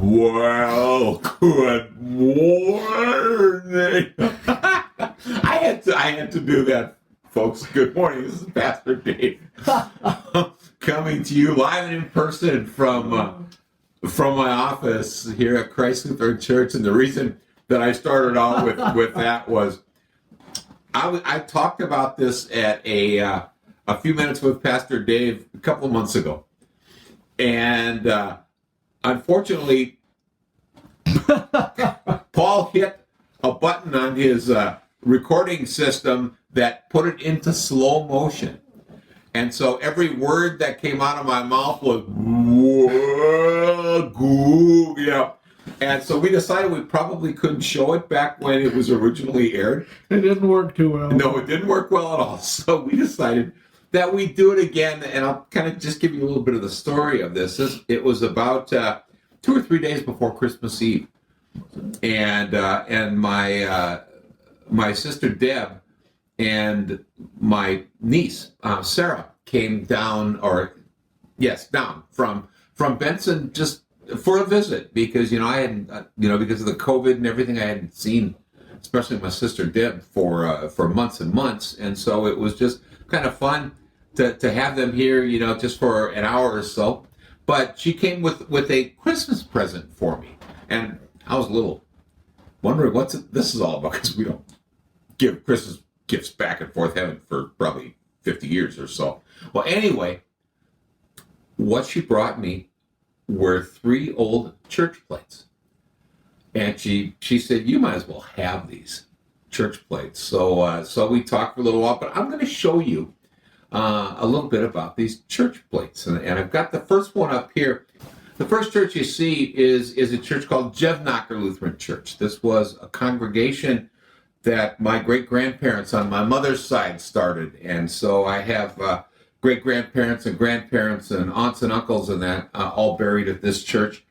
Well, good morning. I had to do that, folks. Good morning. This is Pastor Dave coming to you live and in person from my office here at Christ Lutheran Church. And the reason that I started out with that was I talked about this at a few minutes with Pastor Dave a couple of months ago, and unfortunately, Paul hit a button on his recording system that put it into slow motion. And so every word that came out of my mouth was, yeah. And so we decided we probably couldn't show it back when it was originally aired. It didn't work too well. No, it didn't work well at all. So we decided that we'd do it again. And I'll kind of just give you a little bit of the story of this. It was about 2 or 3 days before Christmas Eve. And my sister Deb and my niece Sarah came down from Benson just for a visit because I hadn't because of the COVID and everything, I hadn't seen especially my sister Deb for months and months, and so it was just kind of fun to have them here just for an hour or so. But she came with a Christmas present for me, and I was a little wondering what this is all about, because we don't give Christmas gifts back and forth, haven't for probably 50 years or so. Well, anyway, what she brought me were 3 old church plates. And she said, you might as well have these church plates. So we talked for a little while, but I'm going to show you a little bit about these church plates. And I've got the first one up here. The first church you see is a church called Jevnacher Lutheran Church. This was a congregation that my great-grandparents on my mother's side started. And so I have great-grandparents and grandparents and aunts and uncles and that all buried at this church.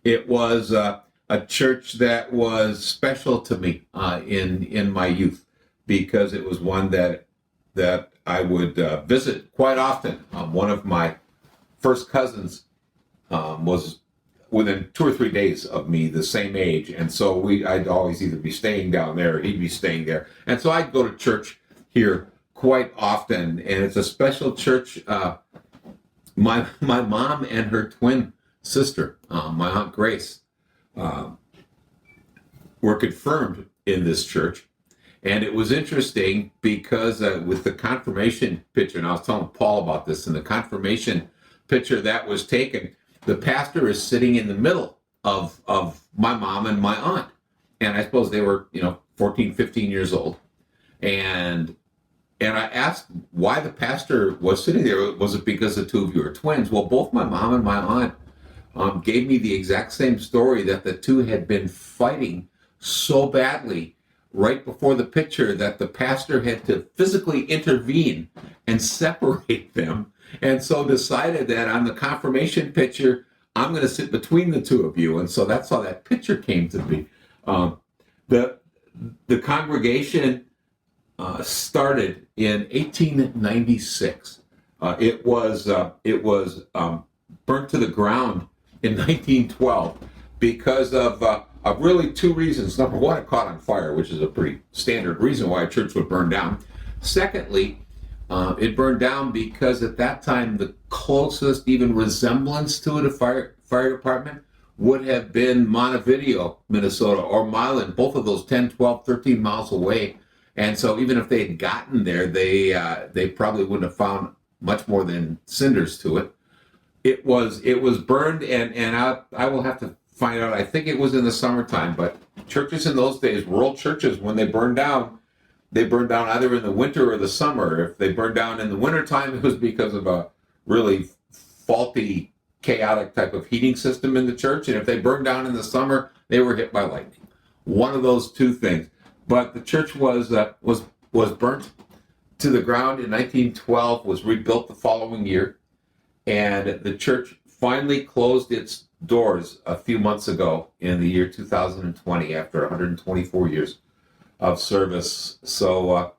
It was a church that was special to me in my youth, because it was one that I would visit quite often. One of my first cousins was within 2 or 3 days of me, the same age, and so I'd always either be staying down there or he'd be staying there, and so I'd go to church here quite often. And it's a special church. My mom and her twin sister, my Aunt Grace, were confirmed in this church. And it was interesting because with the confirmation picture, and I was telling Paul about this, and the confirmation picture that was taken, the pastor is sitting in the middle of my mom and my aunt. And I suppose they were, 14, 15 years old. And I asked why the pastor was sitting there. Was it because the two of you are twins? Well, both my mom and my aunt gave me the exact same story, that the two had been fighting so badly right before the picture that the pastor had to physically intervene and separate them, and so decided that on the confirmation picture, I'm going to sit between the two of you. And so that's how that picture came to be. The congregation started in 1896. It was burnt to the ground in 1912 because of really 2 reasons. Number one, it caught on fire, which is a pretty standard reason why a church would burn down. Secondly, it burned down because at that time the closest even resemblance to it, a fire department, would have been Montevideo, Minnesota, or Milan, both of those 10, 12, 13 miles away. And so even if they had gotten there, they probably wouldn't have found much more than cinders to it. It was burned, and I will have to find out. I think it was in the summertime, but churches in those days, rural churches, when they burned down either in the winter or the summer. If they burned down in the wintertime, it was because of a really faulty, chaotic type of heating system in the church. And if they burned down in the summer, they were hit by lightning. One of those 2 things. But the church was burnt to the ground in 1912, was rebuilt the following year, and the church finally closed its doors a few months ago in the year 2020 after 124 years of service. So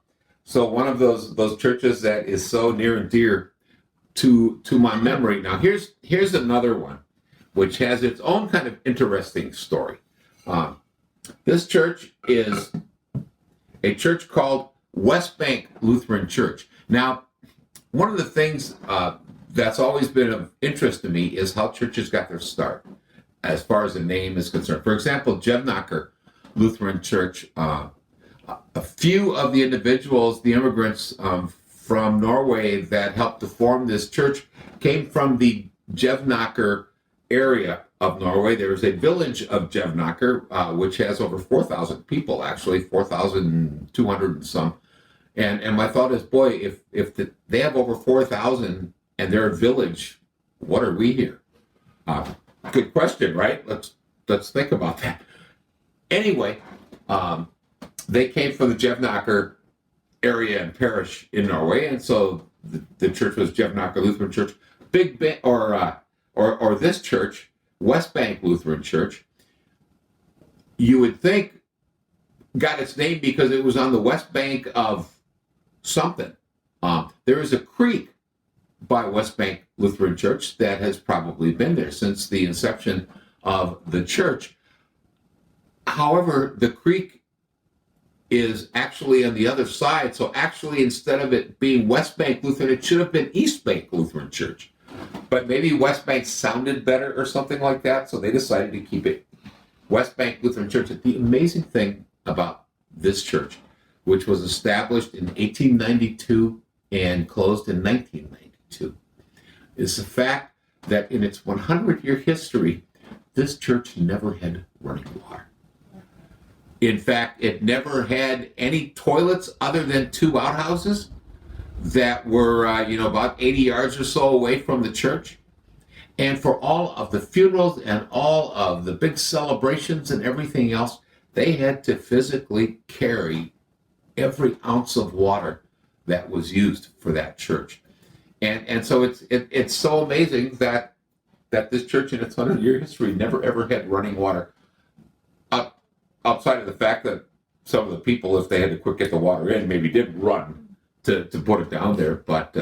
one of those churches that is so near and dear to my memory. Now here's another one. which has its own kind of interesting story. This church is a church called West Bank Lutheran Church. Now, one of the things that's always been of interest to me is how churches got their start as far as the name is concerned. For example, Jevnaker Lutheran Church, a few of the individuals, the immigrants from Norway that helped to form this church came from the Jevnaker area of Norway. There is a village of Jevnaker, which has over 4,000 people, actually 4,200 and some. And my thought is, boy, if they have over 4,000 and they're a village, what are we here? Good question, right? Let's think about that. Anyway, they came from the Jevnaker area and parish in Norway, and so the church was Jevnaker Lutheran Church. Or this church, West Bank Lutheran Church, you would think got its name because it was on the west bank of something. There is a creek by West Bank Lutheran Church that has probably been there since the inception of the church. However, the creek is actually on the other side, so actually instead of it being West Bank Lutheran, it should have been East Bank Lutheran Church. But maybe West Bank sounded better or something like that, so they decided to keep it West Bank Lutheran Church. The amazing thing about this church, which was established in 1892 and closed in 1992, is the fact that in its 100-year history, this church never had running water. In fact, it never had any toilets other than 2 outhouses that were, about 80 yards or so away from the church. And for all of the funerals and all of the big celebrations and everything else, they had to physically carry every ounce of water that was used for that church. And so it's so amazing that this church in its 100-year history never ever had running water. Outside of the fact that some of the people, if they had to quick get the water in, maybe did run to put it down there. But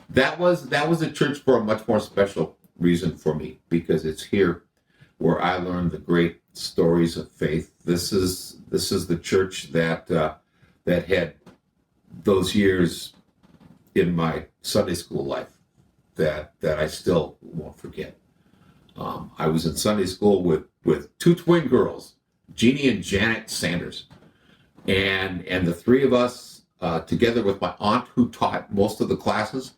that was a church for a much more special reason for me, because it's here where I learned the great stories of faith. This is the church that had those years in my Sunday school life that I still won't forget. I was in Sunday school with 2 twin girls, Jeannie and Janet Sanders, and the 3 of us, together with my aunt who taught most of the classes,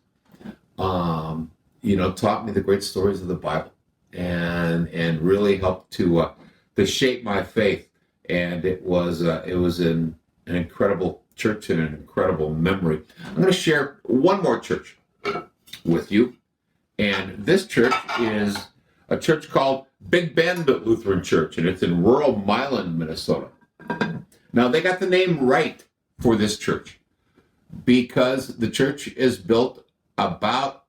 taught me the great stories of the Bible, and really helped to shape my faith. And it was an incredible church and an incredible memory. I'm going to share one more church with you, and this church is a church called Big Bend Lutheran Church, and it's in rural Milan, Minnesota. Now, they got the name right for this church because the church is built about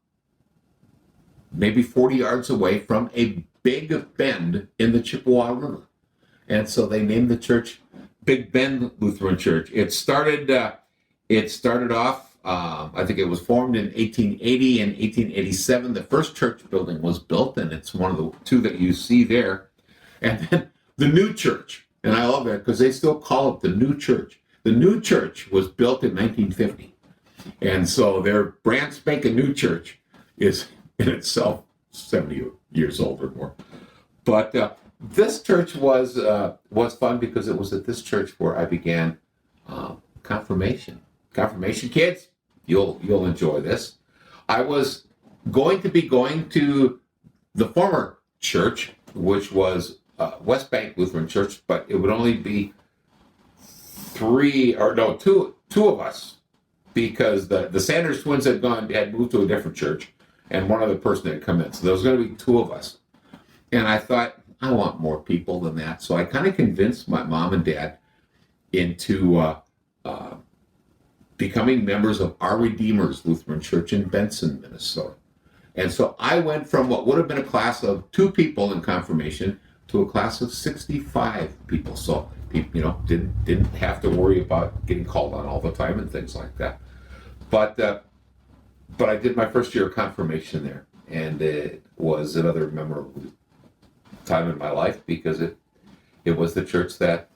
maybe 40 yards away from a big bend in the Chippewa River. And so they named the church Big Bend Lutheran Church. It started off, I think it was formed in 1880 and 1887. The first church building was built, and it's one of the 2 that you see there. And then the new church, and I love that because they still call it the new church. The new church was built in 1950. And so their brand spanking new church is in itself 70 years old or more. But this church was fun because it was at this church where I began confirmation. Confirmation, kids, you'll enjoy this. I was going to be going to the former church, which was West Bank Lutheran Church, but it would only be 2 of us, because the Sanders twins had moved to a different church, and one other person had come in. So there was going to be 2 of us. And I thought, I want more people than that. So I kind of convinced my mom and dad into becoming members of Our Redeemer's Lutheran Church in Benson, Minnesota. And so I went from what would have been a class of 2 people in confirmation to a class of 65 people. So, didn't have to worry about getting called on all the time and things like that. But I did my first year of confirmation there, and it was another time in my life because it was the church that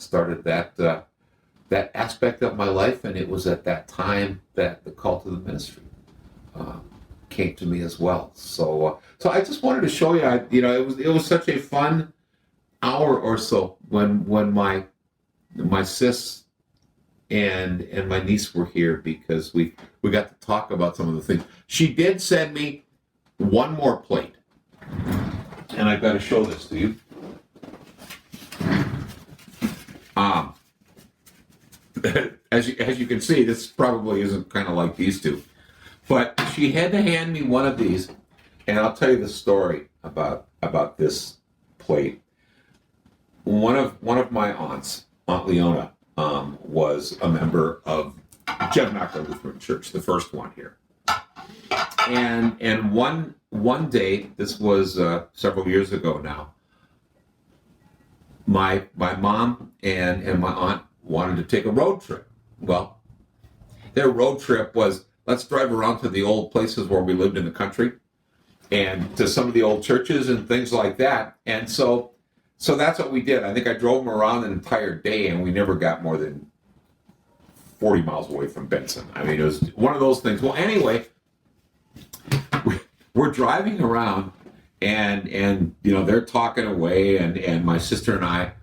started that aspect of my life, and it was at that time that the call to the ministry came to me as well. So I just wanted to show you, it was such a fun hour or so when my sis and my niece were here, because we got to talk about some of the things. She did send me one more plate, and I've got to show this to you. As you can see, this probably isn't kind of like these two, but she had to hand me one of these, and I'll tell you the story about this plate. One of my aunts, Aunt Leona, was a member of Hendricks Lutheran Church, the first one here. And one day, this was several years ago now, my mom and my aunt wanted to take a road trip. Well, their road trip was, let's drive around to the old places where we lived in the country and to some of the old churches and things like that. And so that's what we did. I think I drove them around an entire day, and we never got more than 40 miles away from Benson. I mean, it was one of those things. Well, anyway, we're driving around, and they're talking away, and my sister and I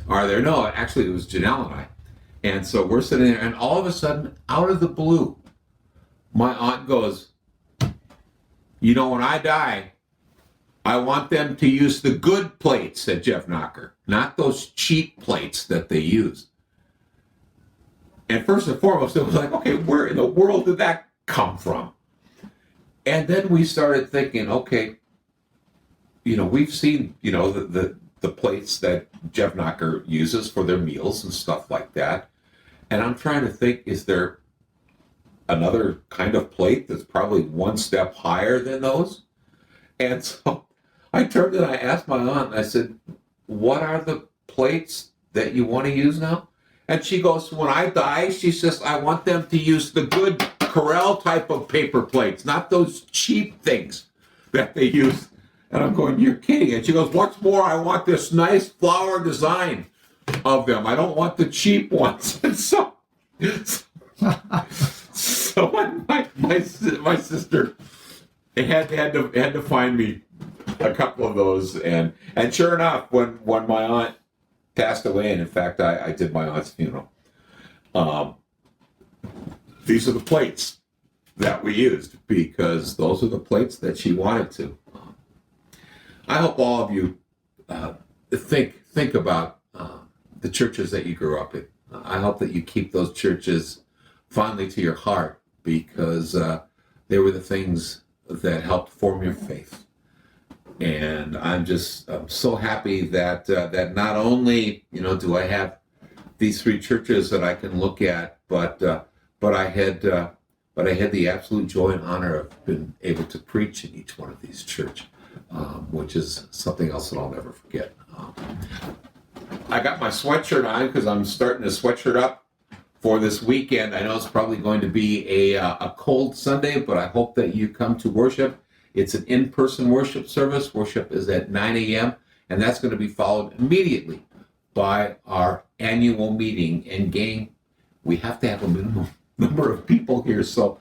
are there. No, actually, it was Janelle and I. And so we're sitting there, and all of a sudden, out of the blue, my aunt goes, when I die, I want them to use the good plates at Jeff Knocker, not those cheap plates that they use. And first and foremost, it was like, okay, where in the world did that come from? And then we started thinking, okay, we've seen, the plates that Jeff Knocker uses for their meals and stuff like that. And I'm trying to think, is there another kind of plate that's probably one step higher than those? And so I turned and I asked my aunt, and I said, what are the plates that you want to use now? And she goes, when I die, she says, I want them to use the good Corel type of paper plates, not those cheap things that they use. And I'm going, you're kidding. And she goes, what's more, I want this nice flower design of them. I don't want the cheap ones. And so when my sister had to find me a couple of those, and sure enough, when my aunt passed away, and in fact I did my aunt's funeral, these are the plates that we used, because those are the plates that she wanted to. I hope all of you think about the churches that you grew up in. I hope that you keep those churches fondly to your heart, because they were the things that helped form your faith. And I'm so happy that not only do I have these three churches that I can look at, but I had the absolute joy and honor of being able to preach in each one of these churches, which is something else that I'll never forget. I got my sweatshirt on because I'm starting to sweatshirt up for this weekend. I know it's probably going to be a cold Sunday, but I hope that you come to worship. It's an in-person worship service. Worship is at 9 a.m., and that's going to be followed immediately by our annual meeting. And gang, we have to have a minimum number of people here, so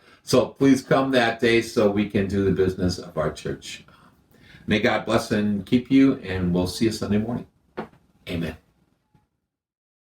please come that day so we can do the business of our church. May God bless and keep you, and we'll see you Sunday morning. Amen.